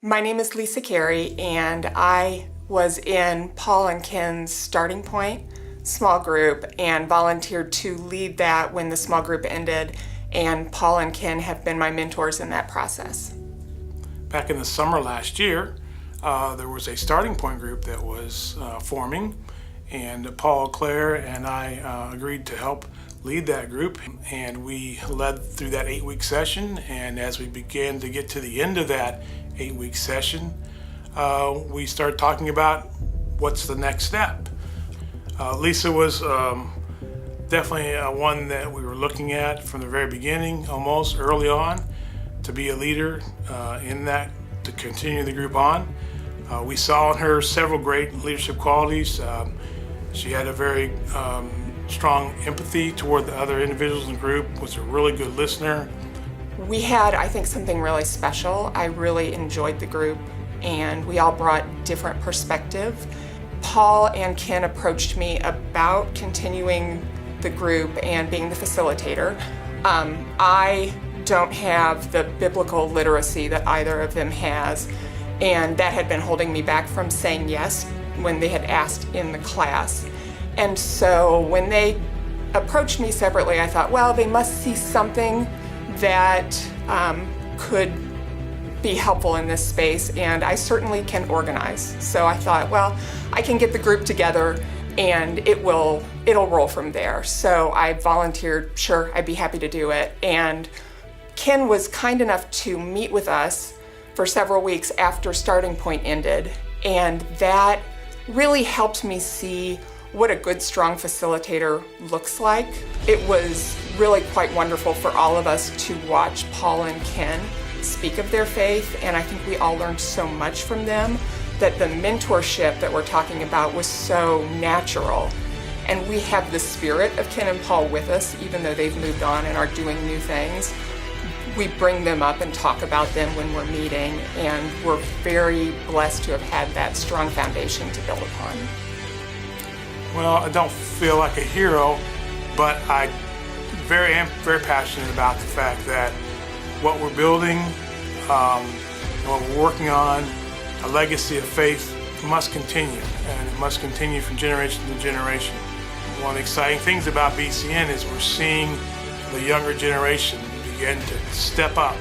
My name is Lisa Carey, and I was in Paul and Ken's Starting Point small group and volunteered to lead that when the small group ended, and Paul and Ken have been my mentors in that process. Back in the summer last year, there was a Starting Point group that was forming, and Paul, Claire, and I agreed to help lead that group, and we led through that 8-week session. And as we began to get to the end of that 8-week session, we started talking about what's the next step. Lisa was definitely one that we were looking at from the very beginning, almost early on, to be a leader in that, to continue the group on. We saw in her several great leadership qualities. She had a very strong empathy toward the other individuals in the group, was a really good listener. We had, I think, something really special. I really enjoyed the group, and we all brought different perspective. Paul and Ken approached me about continuing the group and being the facilitator. I don't have the biblical literacy that either of them has, and that had been holding me back from saying yes when they had asked in the class. And so when they approached me separately, I thought, well, they must see something that could be helpful in this space, and I certainly can organize. So I thought, well, I can get the group together and it'll roll from there. So I volunteered, sure, I'd be happy to do it. And Ken was kind enough to meet with us for several weeks after Starting Point ended, and that really helped me see what a good, strong facilitator looks like. It was really quite wonderful for all of us to watch Paul and Ken speak of their faith, and I think we all learned so much from them that the mentorship that we're talking about was so natural. And we have the spirit of Ken and Paul with us, even though they've moved on and are doing new things. We bring them up and talk about them when we're meeting, and we're very blessed to have had that strong foundation to build upon. Well, I don't feel like a hero, but I am very passionate about the fact that what we're building, and what we're working on, a legacy of faith, must continue, and it must continue from generation to generation. One of the exciting things about BCN is we're seeing the younger generation begin to step up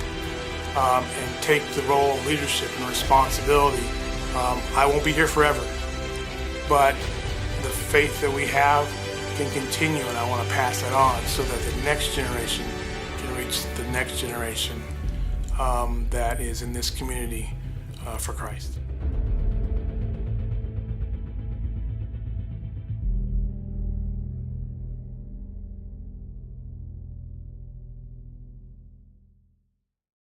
and take the role of leadership and responsibility. I won't be here forever, but the faith that we have can continue, and I want to pass that on so that the next generation can reach the next generation that is in this community for Christ.